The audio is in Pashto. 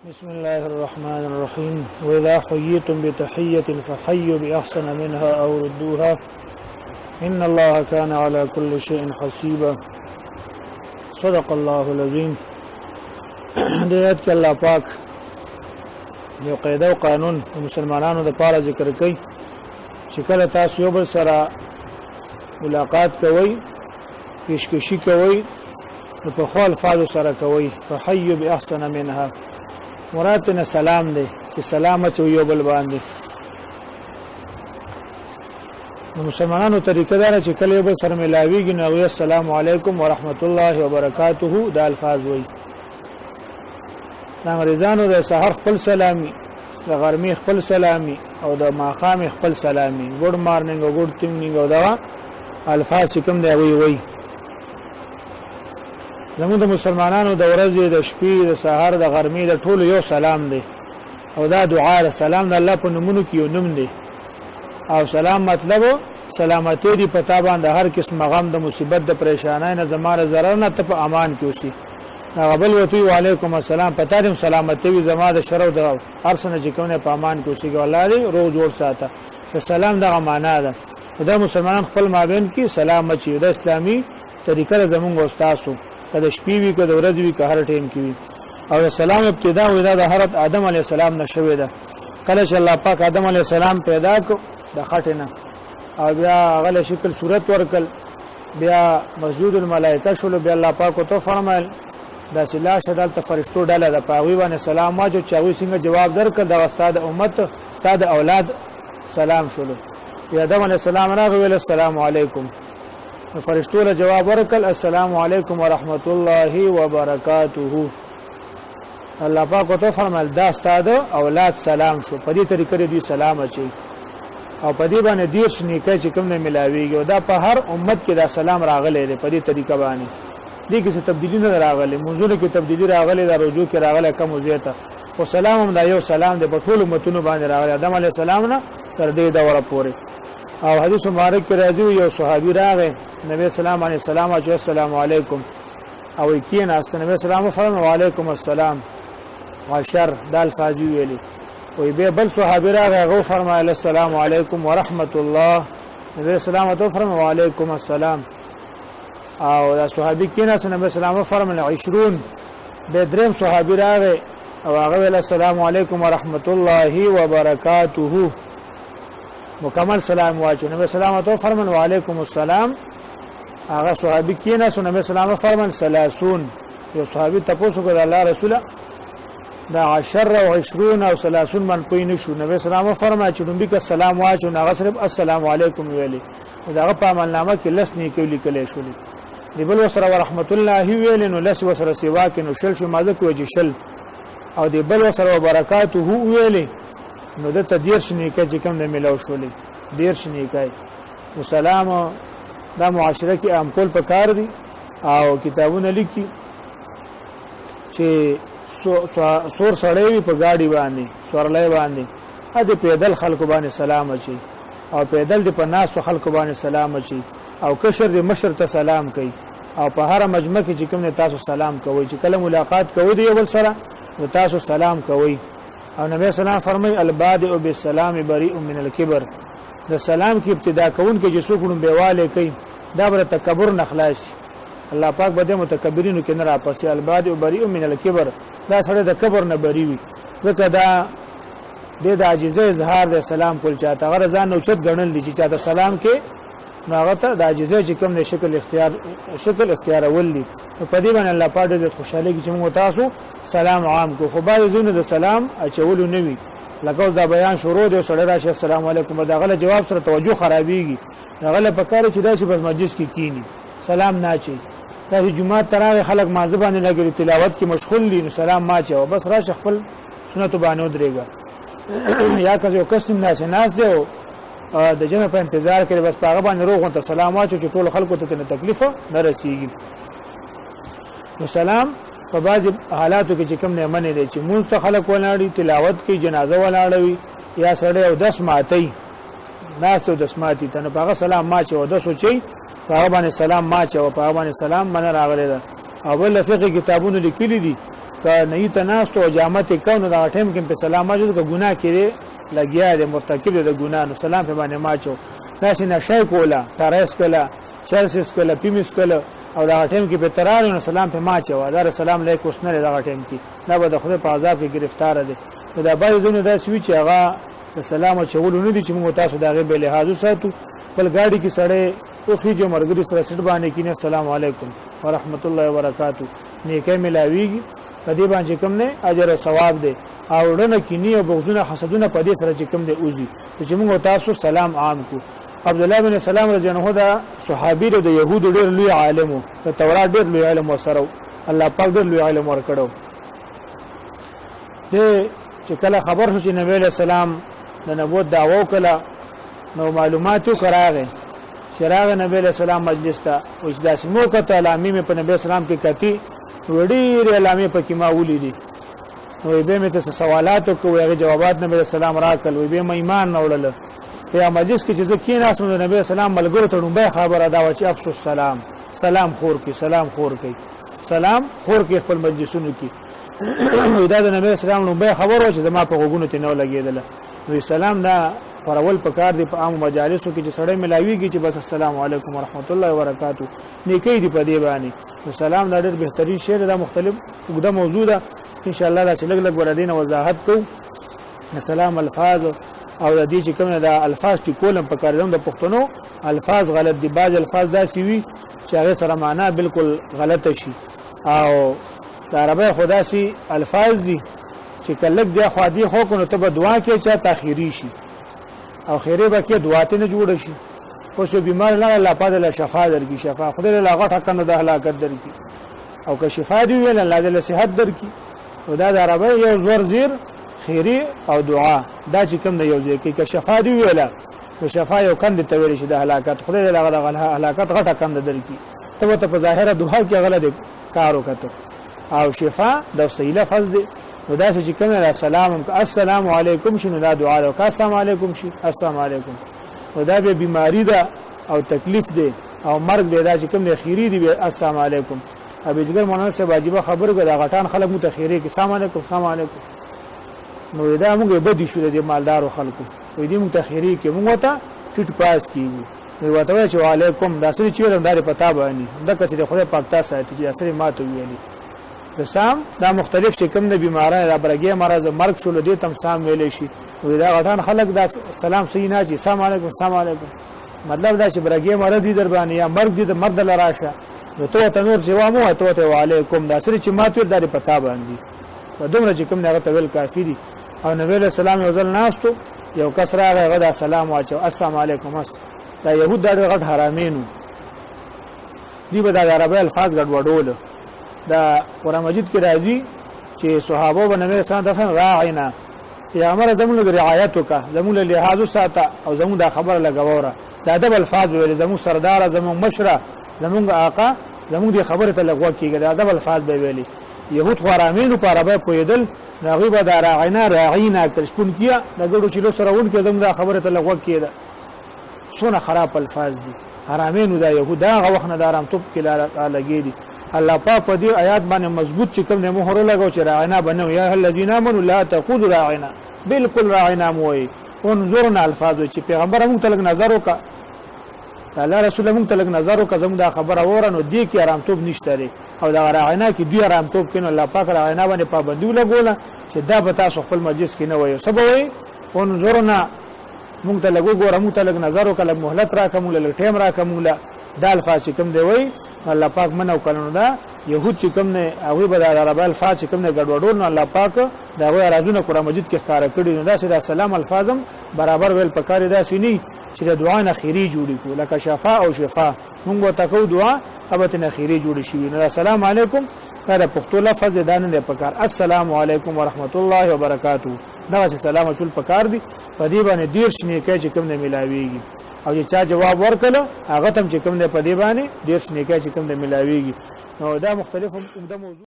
بسم الله الرحمن الرحيم وإذا حييتم بتحية فحيوا بأحسن منها أو ردوها إن الله كان على كل شيء حسيبا صدق الله العظيم. دیت کې الله پاک یو قاعده او قانون مسلمانانو د پاره ذکر کوي چې کله تاسو یو بل سره ملاقات کوئ پیشکشي کوئ نو په خپل الفاظ سره کوئ فحيوا بأحسن منها مراد نه سلام دی چې سلام چو یو بل باندې. نو مسلمانانو طریقه دا چې کله یو بل سره ملاویږي نو السلام علیکم ورحمت الله وبرکاته دا الفاظ وایي. د انګریزانو د سحر خپل سلامي د غرمې خپل سلامي او د ماښام خپل سلامي ګډ مارنینګ او ګډ ټینګ او دا الفاظ کوم دی وایي. زموږ د مسلمانانو د ورځې د شپې د سحر د غرمې د ټولو یو سلام دی او دا دعا ده. سلام د الله په نومونو کې یو نوم دی او سلام مطلب سلامتی دی پتا باندې هر قسم غم د مصیبت د پریشانای نه زماره zarar نه ته په امان کې اوسې. غبل وتی وعلیکم السلام پتا دې سلامتی وي زما د شر او د ارسنه چې کومه په امان کې اوسې الله دې روز جوړ ساته. سلام دغه معنا ده. دا مسلمان خپل مابین کې سلام اچي د اسلامي طریقه زمونږ استادو کله شپې وي کله ورځ وي که هر ټیم کې وي. او سلام ابتدا ودا د حضرت آدم علی السلام نشوي ده. کله چې الله پاک آدم علی السلام پیدا کو د خټنه او بیا غل شکل صورت ورکل بیا مسجود الملائکه شول بیا الله پاک تو فرمایل دا سلا شدل ته فرشتو ډاله د پاوی باندې سلام واجو چاوي څنګه جواب درکړ د استاد امت استاد اولاد سلام شول. بیا آدم علی السلام راغی ویل السلام علیکم فرشتو له جواب ورکل السلام علیکم ورحمت الله وبرکاته. الله پاک ته فرمایل دا استاد اولاد سلام شو. په دې طریقې دوی سلام اچي او په دې باندې دیش نیکه چې کوم نه ملاويږي او دا په هر امت کې دا سلام راغلی دی په دې طریقه باندې. دې کې څه تبدیلی نه راغلی موضوع کې تبدیلی راغلی دا رجوع کې راغلی کم وزیته او سلام هم دا یو سلام دی په ټول امتونو باندې راغلی آدم علی السلام نه تر دې دوره پورې. او حدیث مبارک کې راځي یو صحابي راغی نبی سلام علیه السلام او السلام علیکم او کین است نبی سلام فرمایي وعلیکم السلام وشر دال فاجی ویلی. وی به بل صحابي راغی غو فرمایله السلام علیکم ورحمت الله نبی سلام تو فرمایي وعلیکم السلام. او دا صحابي کین است نبی سلام فرمایله 20 به دریم صحابي راغی او هغه ویل السلام علیکم ورحمت الله وبرکاته مکمل سلام واچو. نبی سلام تو فرمان وعلیکم السلام. هغه صحابي کینا سو نبی سلام فرمان 30 یو صحابي تاسو کو د الله رسول دا 10 او 20 او 30 من پوینه شو. نبی سلام فرمایي چې دوی کا سلام واچو هغه صرف السلام علیکم ویلي. داغه په عمل نامه کې لس نه کې لیکل شوی دی بل وسره ورحمت الله ویل نو لس وسره سیوا کې نو شل شو مازه کوي شل او دی بل وسره وبرکاته ویلي نو د تدیر شنی کې چې کوم نه ملاو شولې دیر شنی کوي. والسلام دا معاشره کې عام کول پکار دي او کتابونه لیکي چې سور سړی په گاډي باندې سورلې باندې ا دې پیدل خلکو باندې سلام اچي او پیدل دې په ناس خلکو باندې سلام اچي او کشر دې مشر ته سلام کوي او په هر مجمع کې چې کوم نه تاسو سلام کوي چې کله ملاقات کوي دی یو سره تاسو سلام کوي. او نبی سلام فرمای البادئ بالسلام بریء من الكبر. د سلام کی ابتدا کون کې چې څوک نوم بیواله کوي دا بر تکبر نه خلاصي. الله پاک بده متکبرینو کې نه را پسې البادئ بریء من الكبر دا سره د کبر نه بری وي ځکه دا د عاجزۍ اظهار د سلام کول چاته غره ځان نو چت غنل دي چې چاته سلام کې ناغه ته د عاجزۍ چې کوم شکل اختیار ولي په دې باندې الله پاک دې خوشاله کې چې موږ تاسو سلام عام کو خو باید زونه د سلام اچولو نوي لکه دا بیان شروع دی سره راشي السلام علیکم دا غله جواب سره توجه خرابيږي دا غله پکاره چې داسې په مجلس کې کینی سلام نه چي دا جمعه تراوی خلک مازه باندې لګي تلاوت کې مشغول دي نو سلام ما چي او بس راشه خپل سنت باندې درېګا یا که یو قسم ناس دی د جنه په انتظار کې بس هغه باندې روغون ته سلام واچو چې ټول خلکو ته تکلیف نه رسیږي. نو سلام په بعض حالاتو کې چې کوم نه منې دي چې مونږ ته خلک ولاړی تلاوت کې جنازه ولاړوي یا سړی او 10 ماتي ناس او 10 ماتي ته په هغه سلام ما چې او 10 سوچي هغه باندې سلام ما چې او په هغه باندې سلام من راغلی ده. او بل فقہ کتابونه لیکلي دي که نه ته ناست او جامت کو نو دا ټیم کې په سلام اجازه کو ګناه کړي لګیا دې مرتکب دې ګناه نو سلام په باندې ماچو داسې نشای کولا تارس کلا چرسس کلا پیمس کلا او دا ټیم کې په ترار نو سلام په ماچو دا سلام علیکم اسنه دا ټیم کې دا به د خدای په عذاب کې گرفتار دي دا به زونه دا سوي چې هغه سلام چولو نه دي چې موږ تاسو دا غي به لحاظ ساتو بل ګاډي کې سړی او خېجو مرګري سره سټ باندې کینه السلام علیکم ورحمت الله وبرکاتہ نیکه ملاویږي په دې باندې کوم نه اجر او ثواب دی او ورنه کینی او بغضونه حسدونه په دې سره چې کوم دی اوزي چې موږ تاسو سلام عام کو عبد الله بن سلام رضی الله عنه دا صحابي د يهودو ډېر لوی عالم او تورات ډېر لوی علم وسره الله پاک ډېر لوی علم ورکړو دې چې کله خبر شو چې نبی له سلام د نبوت دعوو کله نو معلوماتو کراغه شراغ نبی له سلام مجلس ته وجدا سمو کته علامه په نبی سلام کې کتی وړي علامه په کې ما ولیدي نو به مې ته سوالات او هغه جوابات نبی سلام راکړل وي به ایمان نوړل په مجلس کې چې ځکه نه اسمه نبی سلام ملګرو ته ډوبه خبره دا و چې افسوس سلام سلام خور کې سلام خور کې سلام خور کې خپل مجلسونو کې دا د نبی سلام ډوبه خبره چې زما په غوګونو ته نو لګیدله وی سلام دا پرول پکار دی په عام مجالسو کې چې سړی ملاویږي چې بس السلام علیکم ورحمت الله وبرکاتہ نیکی دی په دې باندې سلام دا ډېر بهترین شی دا مختلف وګړه موضوع ده ان شاء الله دا چې لګ لګ ولدین وضاحت کو سلام الفاظ او د دې چې کوم دا الفاظ چې کولم پکار دي د پښتنو الفاظ غلط دي باج الفاظ دا سی وی چې هغه سره معنا بالکل غلط شي او د عربی خدا سي الفاظ دي چې کله دی خو دی خو کو ته دعا کې چا تاخيري شي او خیره به کې دعا ته نه جوړ شي او شو بیمار نه الله پاک له شفا درکې شفا خدای له هغه ټکنه د هلاکت درکې او که شفا دی ویل الله له صحت درکې او دا د عربی یو زور زیر خیری او دعا دا چې کوم د یو ځای کې که شفا دی ویل نو شفا یو کند ته ویل شي د هلاکت خدای له هغه هلاکت غټه کند درکې ته په ظاهره دعا کې غلط کار وکړه او شفا د صحیح لفظ دی نو دا چې کوم السلام السلام علیکم شنو دا دعا او السلام علیکم شي السلام علیکم او دا به بیماری ده او تکلیف ده او مرګ ده دا چې کوم د خیری دی السلام علیکم ابي جګر مناسب واجب خبر غدا غټان خلک متخیری کې السلام علیکم السلام علیکم نو دا موږ به دي شو د مالدارو خلکو وې دې متخیری کې موږ ته ټټ پاس کیږي نو وته چې علیکم دا سړي چې ولر پتا باندې دا کسي خدای پاک تاسو ته چې اثر ماته ویلي سام دا مختلف چې کوم د بیمارانو را برګي مرز مرګ شول دي تم سام ویلې شي وې دا غټان خلک دا سلام سینا چې السلام علیکم السلام علیکم مطلب دا چې برګي مرز دي در باندې یا مرګ دي د مرد لراشه نو ته نور جوامو ته علیکم دا سره چې ماته در پتا باندې په دومره چې کوم نه ته ویل کافی دي او نبی له سلام یو ځل ناستو یو کسره غدا سلام واچو السلام علیکم دا يهود دا غټ حرامینو دی به د عربی الفاظ ګډ وډول دا قرآن مجید کې راځي چې صحابه باندې سره دفن راعینا یا امر زموږ د رعایت وکا زموږ له لحاظ ساته او زموږ د خبر لګوره دا ادب الفاظ ویل زموږ سردار زموږ مشره زموږ آقا زموږ د خبره ته لګوا کیږي دا ادب الفاظ به ویلي يهود خرامینو په عربی پویدل راغیبه د راعینا راعینا ترشپون کیا د ګړو چې له سره ون کې زموږ د خبره ته لګوا کیده څونه خراب الفاظ دي حرامینو دا يهود دا وخت نه دارم توپ کې لګی دي الله پاک په دې آیات باندې مضبوط چې کوم نه مهر لګاو چې راعینا بنو یا الذين امنوا لا تقولوا راعینا بالکل راعینا موي انظرنا الفاظ چې پیغمبر موږ ته لګ نظر وکا الله رسول موږ ته لګ نظر وکا زموږ د خبره ورنو دی کې آرام توپ نشته لري او دا راعینا کې دی آرام توپ کینو الله پاک راعینا باندې پابندي لګوله چې دا به تاسو خپل مجلس کې نه وایو سبوي انظرنا موږ ته لګو ګور موږ ته لګ نظر وکا لګ مهلت راکمول لګ ټیم راکمول دا الفاظ کوم دی وای الله پاک منو کړنو دا يهود چې کوم نه هغه به د عربی الفاظ کوم نه ګډوډول نو الله پاک دا غوړ رازونه قرآن مجید کې ښکارا کړی نو دا سره سلام الفاظم برابر ویل پکاري دا سني چې د دعا نه خيري جوړی کو لکه شفاء او شفاء موږ ته کو دعا ابته نه خيري جوړی شي نو السلام علیکم دا پښتو لفظ دانه نه پکار السلام علیکم ورحمت الله وبرکاتہ دا چې سلام ټول پکار دي په دې باندې ډیر شنه کې چې کوم نه ملاويږي او چې چا جواب ورکړو هغه تم چې کوم نه په دې باندې ډیر شنه کې چې کوم نه ملاويږي نو دا مختلف موضوع